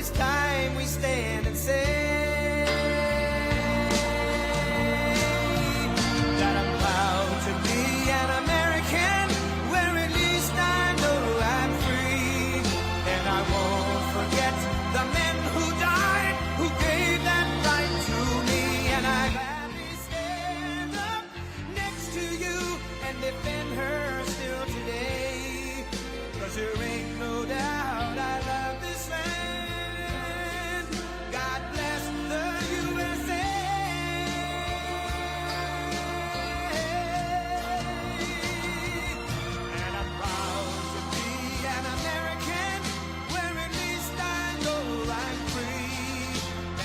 this time we stand and say that I'm proud to be an American, where at least I know I'm free. And I won't forget the men who died, who gave that right to me. And I gladly stand up next to you and defend her still today. 'Cause there ain't no doubt I love this land. God bless the USA. And I'm proud to be an American, where at least I know I'm free.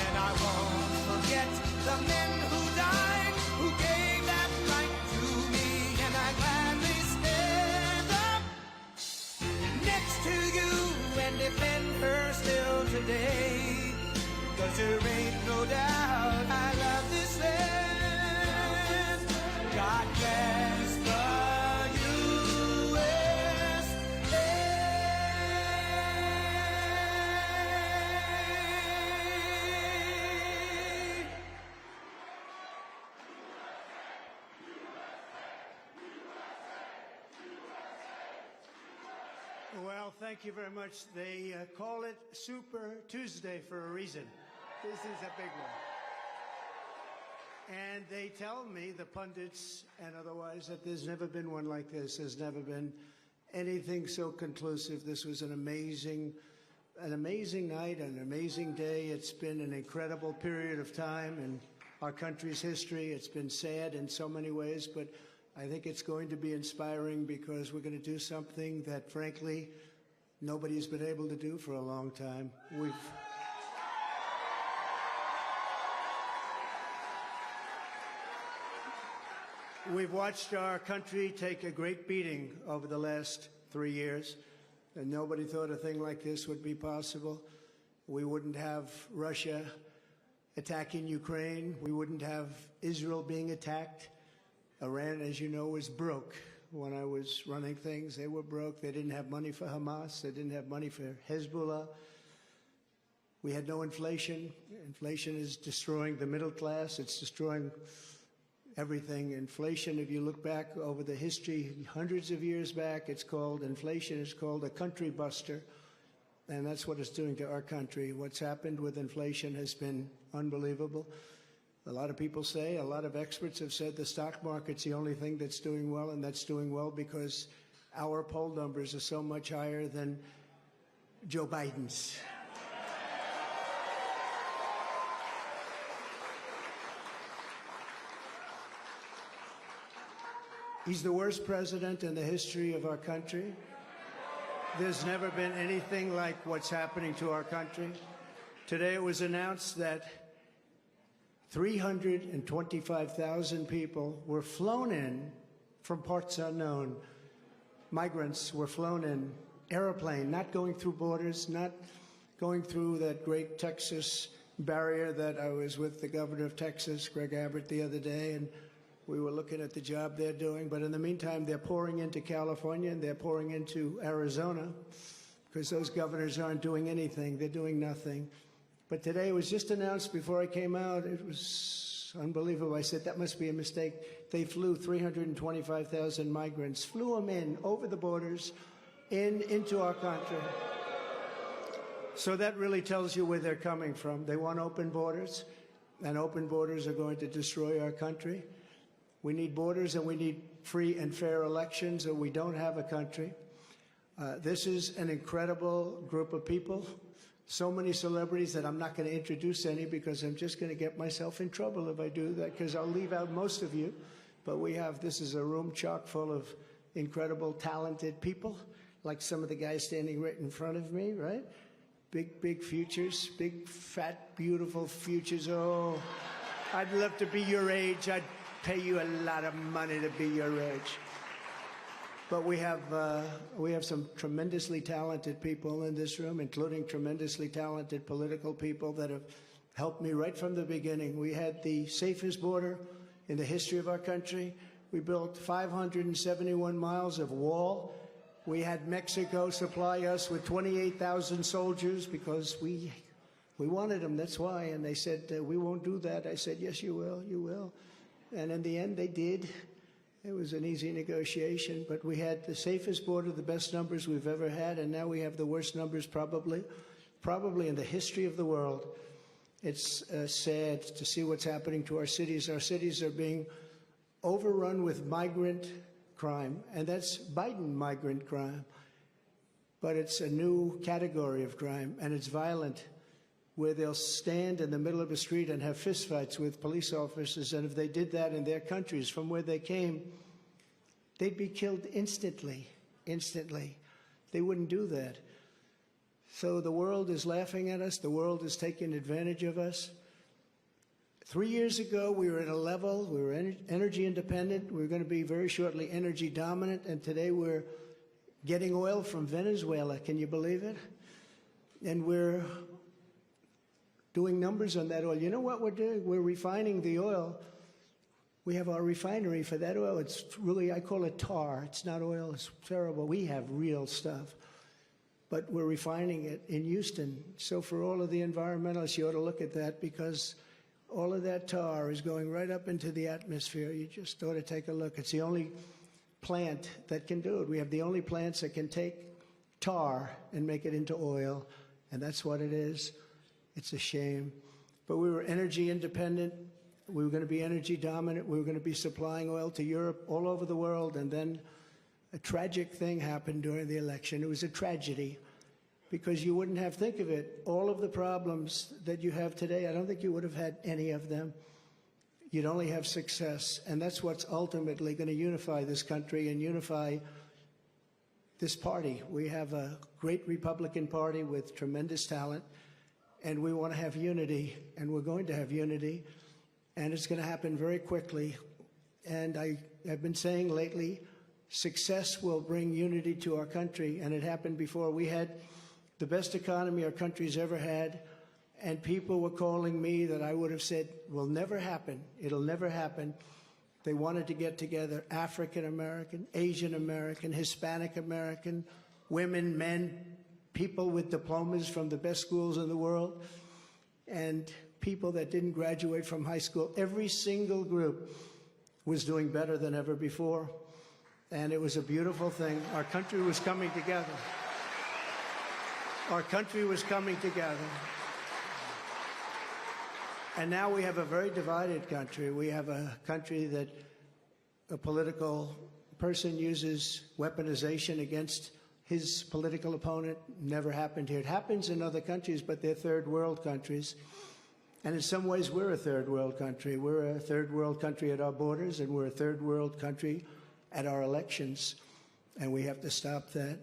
And I won't forget the men who died, who gave that right to me. And I gladly stand up next to you and defend her still today. 'Cause there ain't no doubt I love this land. God bless the USA. Well, thank you very much. They call it Super Tuesday for a reason. This is a big one. And they tell me, the pundits and otherwise, that there's never been one like this. There's never been anything so conclusive. This was an amazing night, an amazing day. It's been an incredible period of time in our country's history. It's been sad in so many ways, but I think it's going to be inspiring, because we're going to do something that, frankly, nobody's been able to do for a long time. We've watched our country take a great beating over the last 3 years, and nobody thought a thing like this would be possible. We wouldn't have Russia attacking Ukraine. We wouldn't have Israel being attacked. Iran, as you know, was broke. When I was running things, they were broke. They didn't have money for Hamas. They didn't have money for Hezbollah. We had no inflation. Inflation is destroying the middle class. It's destroying everything. Inflation, if you look back over the history, hundreds of years back, inflation is called a country buster. And that's what it's doing to our country. What's happened with inflation has been unbelievable. A lot of people say, a lot of experts have said the stock market's the only thing that's doing well, and that's doing well because our poll numbers are so much higher than Joe Biden's. He's the worst president in the history of our country. There's never been anything like what's happening to our country. Today it was announced that 325,000 people were flown in from parts unknown. Migrants were flown in, airplane, not going through borders, not going through that great Texas barrier that I was with the governor of Texas, Greg Abbott, the other day, and we were looking at the job they're doing. But in the meantime, they're pouring into California and they're pouring into Arizona, because those governors aren't doing anything. They're doing nothing. But today it was just announced before I came out. It was unbelievable. I said, that must be a mistake. They flew 325,000 migrants, flew them in over the borders into our country. So that really tells you where they're coming from. They want open borders, and open borders are going to destroy our country. We need borders, and we need free and fair elections, or we don't have a country. This is an incredible group of people. So many celebrities that I'm not going to introduce any, because I'm just going to get myself in trouble if I do that, because I'll leave out most of you. But this is a room chock full of incredible, talented people, like some of the guys standing right in front of me, right? Big futures, big, fat, beautiful futures. Oh, I'd love to be your age. I'd pay you a lot of money to be your age. But we have some tremendously talented people in this room, including tremendously talented political people that have helped me right from the beginning. We had the safest border in the history of our country. We built 571 miles of wall. We had Mexico supply us with 28,000 soldiers because we We wanted them, that's why. And they said, we won't do that. I said, yes, you will, you will. And in the end, they did. It was an easy negotiation, but we had the safest border, the best numbers we've ever had, and now we have the worst numbers probably in the history of the world. It's sad to see what's happening to our cities. Our cities are being overrun with migrant crime, and that's Biden migrant crime. But it's a new category of crime, and it's violent, where they'll stand in the middle of a street and have fistfights with police officers, and if they did that in their countries from where they came, they'd be killed instantly. They wouldn't do that. So the world is laughing at us. The world is taking advantage of us. 3 years ago, we were at a level, we were energy independent. We were going to be very shortly energy dominant, and today we're getting oil from Venezuela. Can you believe it? And we're doing numbers on that oil. You know what we're doing? We're refining the oil. We have our refinery for that oil. It's really, I call it tar. It's not oil. It's terrible. We have real stuff. But we're refining it in Houston. So for all of the environmentalists, you ought to look at that, because all of that tar is going right up into the atmosphere. You just ought to take a look. It's the only plant that can do it. We have the only plants that can take tar and make it into oil, and that's what it is. It's a shame. But we were energy independent. We were going to be energy dominant. We were going to be supplying oil to Europe, all over the world, and then a tragic thing happened during the election. It was a tragedy, because you wouldn't have, think of it, all of the problems that you have today, I don't think you would have had any of them. You'd only have success, and that's what's ultimately going to unify this country and unify this party. We have a great Republican Party with tremendous talent, and we want to have unity, and we're going to have unity, and it's going to happen very quickly. And I've been saying lately, success will bring unity to our country, and it happened before. We had the best economy our country's ever had, and people were calling me that I would have said will never happen. It'll never happen. They wanted to get together, African American, Asian American, Hispanic American, women, men, people with diplomas from the best schools in the world, and people that didn't graduate from high school. Every single group was doing better than ever before, and it was a beautiful thing. Our country was coming together. Our country was coming together. And now we have a very divided country. We have a country that a political person uses weaponization against his political opponent. Never happened here. It happens in other countries, but they're third world countries. And in some ways, we're a third world country. We're a third world country at our borders, and we're a third world country at our elections. And we have to stop that.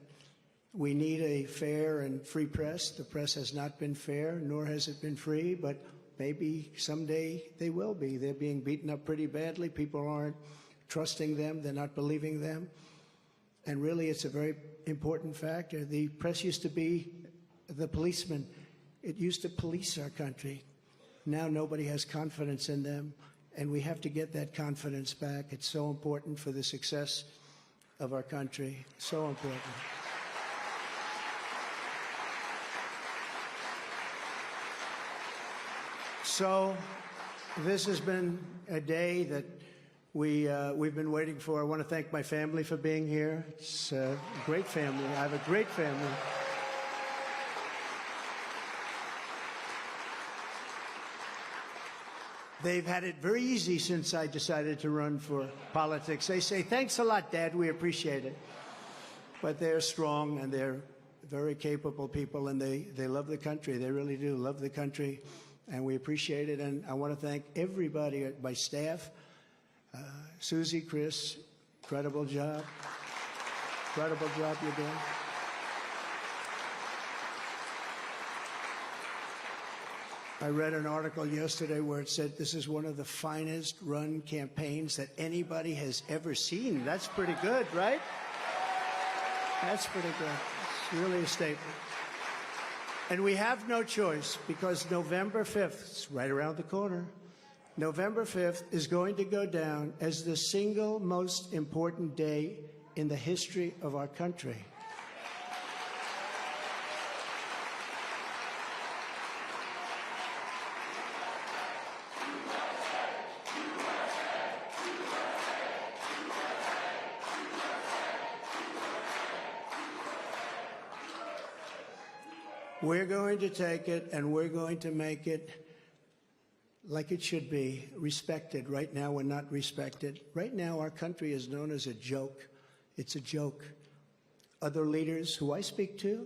We need a fair and free press. The press has not been fair, nor has it been free, but maybe someday they will be. They're being beaten up pretty badly. People aren't trusting them. They're not believing them. And really, it's a very important factor. The press used to be the policeman. It used to police our country. Now nobody has confidence in them, and we have to get that confidence back. It's so important for the success of our country. So important. So this has been a day that we've been waiting for. I want to thank my family for being here. It's a great family. I have a great family. They've had it very easy since I decided to run for politics. They say, thanks a lot, Dad. We appreciate it. But they're strong, and they're very capable people, and they love the country. They really do love the country. And we appreciate it. And I want to thank everybody, my staff, Susie, Chris, incredible job. Incredible job you're doing. I read an article yesterday where it said this is one of the finest run campaigns that anybody has ever seen. That's pretty good, right? That's pretty good. It's really a statement. And we have no choice, because November 5th, it's right around the corner, November 5th is going to go down as the single most important day in the history of our country. We're going to take it, and we're going to make it like it should be, respected. Right now, we're not respected. Right now, our country is known as a joke. It's a joke. Other leaders who I speak to,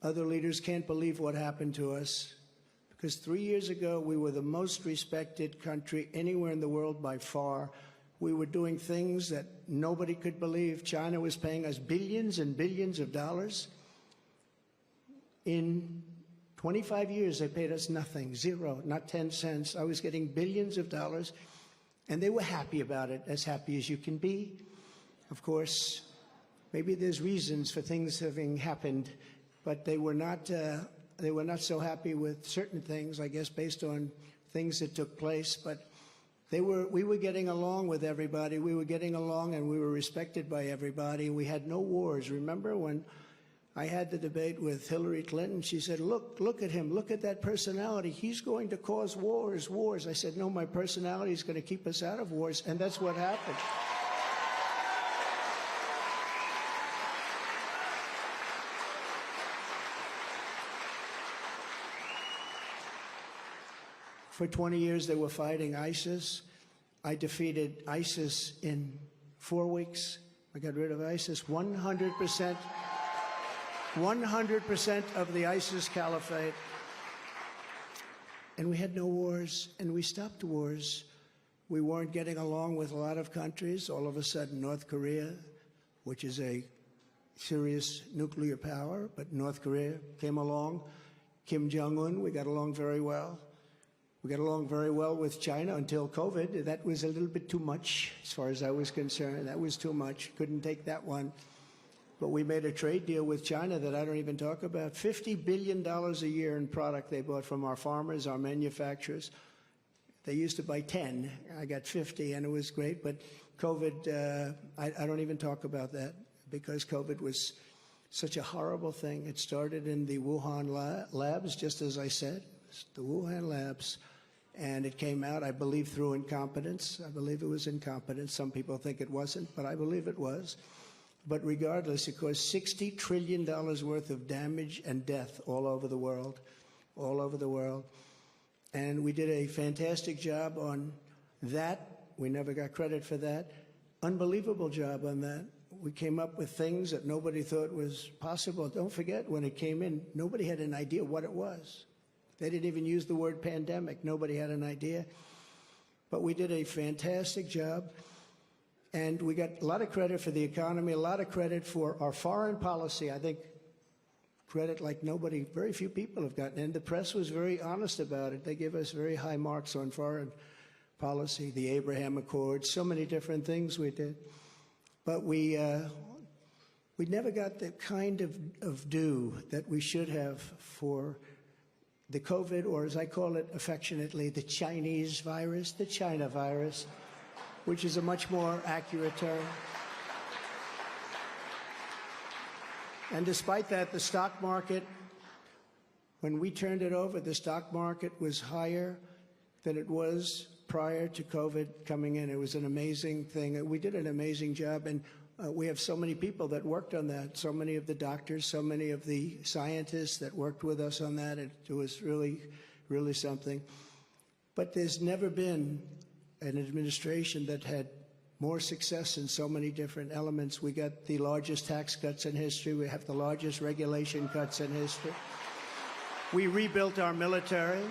other leaders can't believe what happened to us. Because 3 years ago, we were the most respected country anywhere in the world by far. We were doing things that nobody could believe. China was paying us billions and billions of dollars. In 25 years, they paid us nothing, zero, not 10 cents. I was getting billions of dollars, and they were happy about it, as happy as you can be. Of course, maybe there's reasons for things having happened, but they were not so happy with certain things, I guess, based on things that took place. But we were getting along with everybody. We were getting along, and we were respected by everybody. We had no wars. Remember when I had the debate with Hillary Clinton? She said, look at him. Look at that personality. He's going to cause wars. I said, no, my personality is going to keep us out of wars, and that's what happened. For 20 years, they were fighting ISIS. I defeated ISIS in 4 weeks. I got rid of ISIS 100%. 100% of the ISIS caliphate. And we had no wars, and we stopped wars. We weren't getting along with a lot of countries. All of a sudden, North Korea, which is a serious nuclear power, but North Korea came along. Kim Jong-un, we got along very well. We got along very well with China until COVID. That was a little bit too much, as far as I was concerned. That was too much. Couldn't take that one. But we made a trade deal with China that I don't even talk about. $50 billion a year in product they bought from our farmers, our manufacturers. They used to buy 10. I got 50, and it was great. But COVID, I don't even talk about that, because COVID was such a horrible thing. It started in the Wuhan labs, just as I said, the Wuhan labs. And it came out, I believe, through incompetence. I believe it was incompetence. Some people think it wasn't, but I believe it was. But regardless, it caused $60 trillion worth of damage and death all over the world, all over the world. And we did a fantastic job on that. We never got credit for that. Unbelievable job on that. We came up with things that nobody thought was possible. Don't forget, when it came in, nobody had an idea what it was. They didn't even use the word pandemic. Nobody had an idea. But we did a fantastic job. And we got a lot of credit for the economy, a lot of credit for our foreign policy. I think credit like nobody, very few people have gotten. And the press was very honest about it. They gave us very high marks on foreign policy, the Abraham Accords, so many different things we did. But we never got the kind of due that we should have for the COVID, or as I call it affectionately, the Chinese virus, the China virus, which is a much more accurate term. And despite that, the stock market, when we turned it over, the stock market was higher than it was prior to COVID coming in. It was an amazing thing. We did an amazing job, and we have so many people that worked on that, so many of the doctors, so many of the scientists that worked with us on that. It was really, really something. But there's never been an administration that had more success in so many different elements. We got the largest tax cuts in history. We have the largest regulation cuts in history. We rebuilt our military.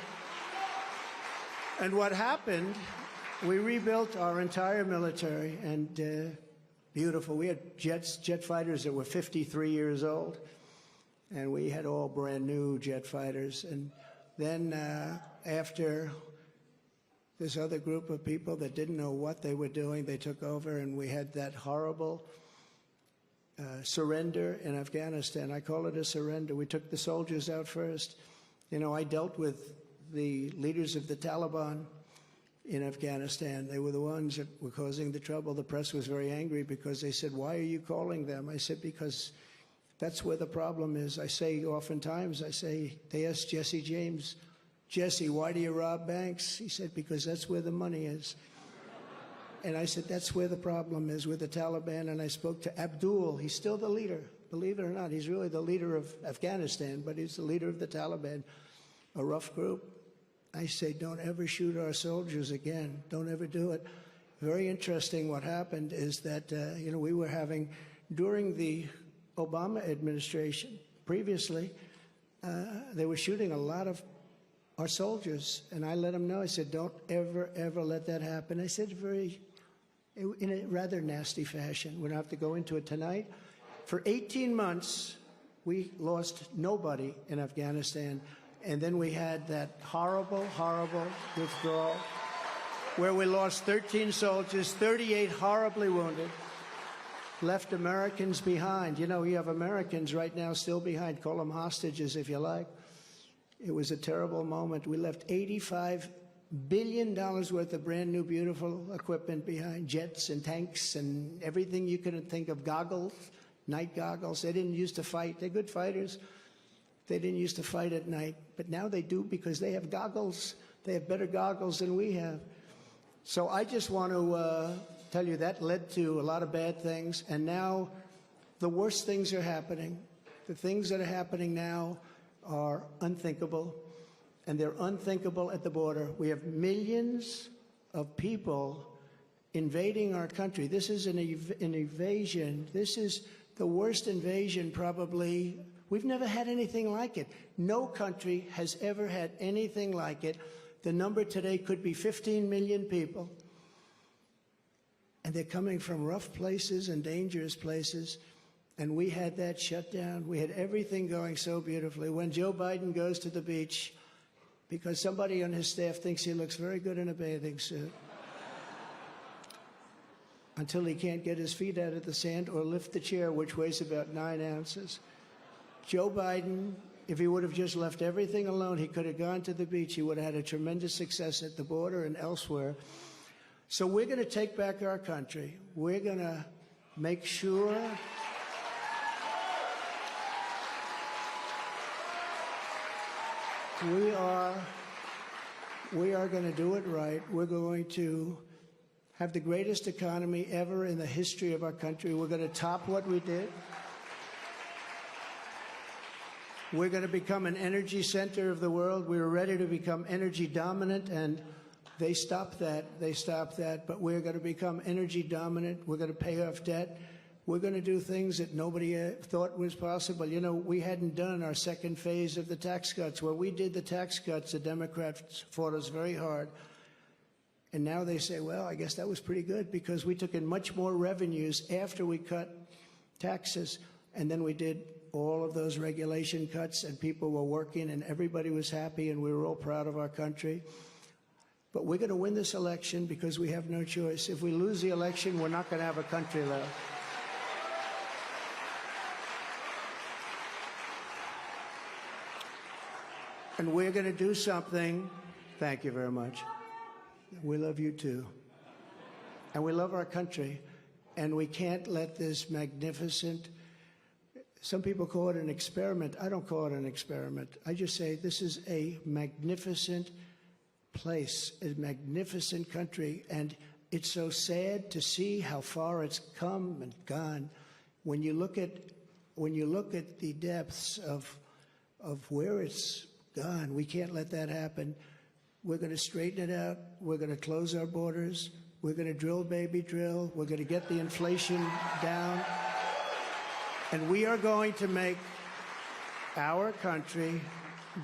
And what happened, we rebuilt our entire military, and beautiful. We had jet fighters that were 53 years old, and we had all brand new jet fighters. And then after this other group of people that didn't know what they were doing, they took over, and we had that horrible surrender in Afghanistan. I call it a surrender. We took the soldiers out first. You know, I dealt with the leaders of the Taliban in Afghanistan. They were the ones that were causing the trouble. The press was very angry because they said, "Why are you calling them?" I said, because that's where the problem is. I say oftentimes, they asked Jesse James, "Jesse, why do you rob banks?" He said, "Because that's where the money is." And I said, that's where the problem is, with the Taliban. And I spoke to Abdul. He's still the leader. believe it or not. He's really the leader of Afghanistan, but he's the leader of the Taliban, a rough group. I say, don't ever shoot our soldiers again. Don't ever do it. Very interesting what happened is that, we were having, during the Obama administration, previously, they were shooting a lot of our soldiers, and I let them know. I said, don't ever, ever let that happen. I said in a rather nasty fashion. We don't have to go into it tonight. For 18 months, we lost nobody in Afghanistan, and then we had that horrible, horrible withdrawal where we lost 13 soldiers, 38 horribly wounded, left Americans behind. You have Americans right now still behind. Call them hostages if you like. It was a terrible moment. We left $85 billion worth of brand new, beautiful equipment behind, jets and tanks and everything you could think of, goggles, night goggles. They didn't used to fight. They're good fighters. They didn't used to fight at night, but now they do because they have goggles. They have better goggles than we have. So I just want to tell you that led to a lot of bad things, and now the worst things are happening. The things that are happening now are unthinkable, and they're unthinkable at the border. We have millions of people invading our country. This is an invasion. This is the worst invasion probably. We've never had anything like it. No country has ever had anything like it. The number today could be 15 million people. And they're coming from rough places and dangerous places. And we had that shut down. We had everything going so beautifully. When Joe Biden goes to the beach, because somebody on his staff thinks he looks very good in a bathing suit, until he can't get his feet out of the sand or lift the chair, which weighs about 9 ounces. Joe Biden, if he would have just left everything alone, he could have gone to the beach. He would have had a tremendous success at the border and elsewhere. So we're going to take back our country. We're going to make sure we are going to do it right. We're going to have the greatest economy ever in the history of our country. We're going to top what we did. We're going to become an energy center of the world. We were ready to become energy dominant, and they stopped that. They stopped that. But we're going to become energy dominant. We're going to pay off debt. We're going to do things that nobody thought was possible. We hadn't done our second phase of the tax cuts. When we did the tax cuts, the Democrats fought us very hard. And now they say, well, I guess that was pretty good because we took in much more revenues after we cut taxes. And then we did all of those regulation cuts, and people were working, and everybody was happy, and we were all proud of our country. But we're going to win this election because we have no choice. If we lose the election, we're not going to have a country left. And we're going to do something. Thank you very much. We love you too. And we love our country. And we can't let this magnificent, some people call it an experiment. I don't call it an experiment. I just say this is a magnificent place, a magnificent country. And it's so sad to see how far it's come and gone. When you look at the depths of where it's gone, we can't let that happen. We're going to straighten it out. We're going to close our borders. We're going to drill, baby, drill. We're going to get the inflation down. And we are going to make our country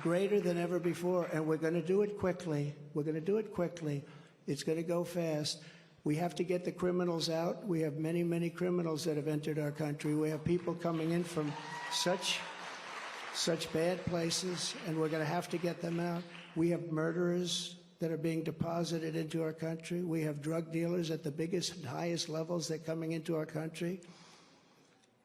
greater than ever before. And we're going to do it quickly. We're going to do it quickly. It's going to go fast. We have to get the criminals out. We have many, many criminals that have entered our country. We have people coming in from such bad places, and we're going to have to get them out. We have murderers that are being deposited into our country. We have drug dealers at the biggest and highest levels that are coming into our country.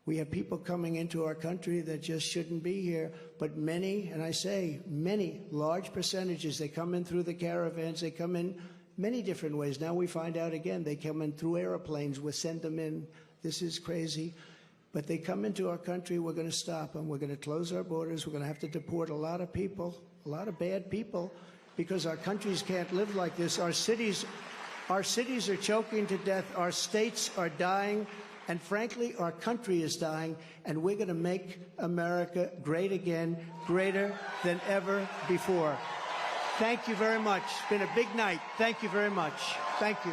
We have people coming into our country that just shouldn't be here, but many, and I say many, large percentages, they come in through the caravans, they come in many different ways. Now we find out again, they come in through airplanes, we send them in. This is crazy. But they come into our country, we're going to stop them. We're going to close our borders. We're going to have to deport a lot of people, a lot of bad people, because our countries can't live like this. Our cities are choking to death. Our states are dying. And frankly, our country is dying, and we're going to make America great again, greater than ever before. Thank you very much. It's been a big night. Thank you very much. Thank you.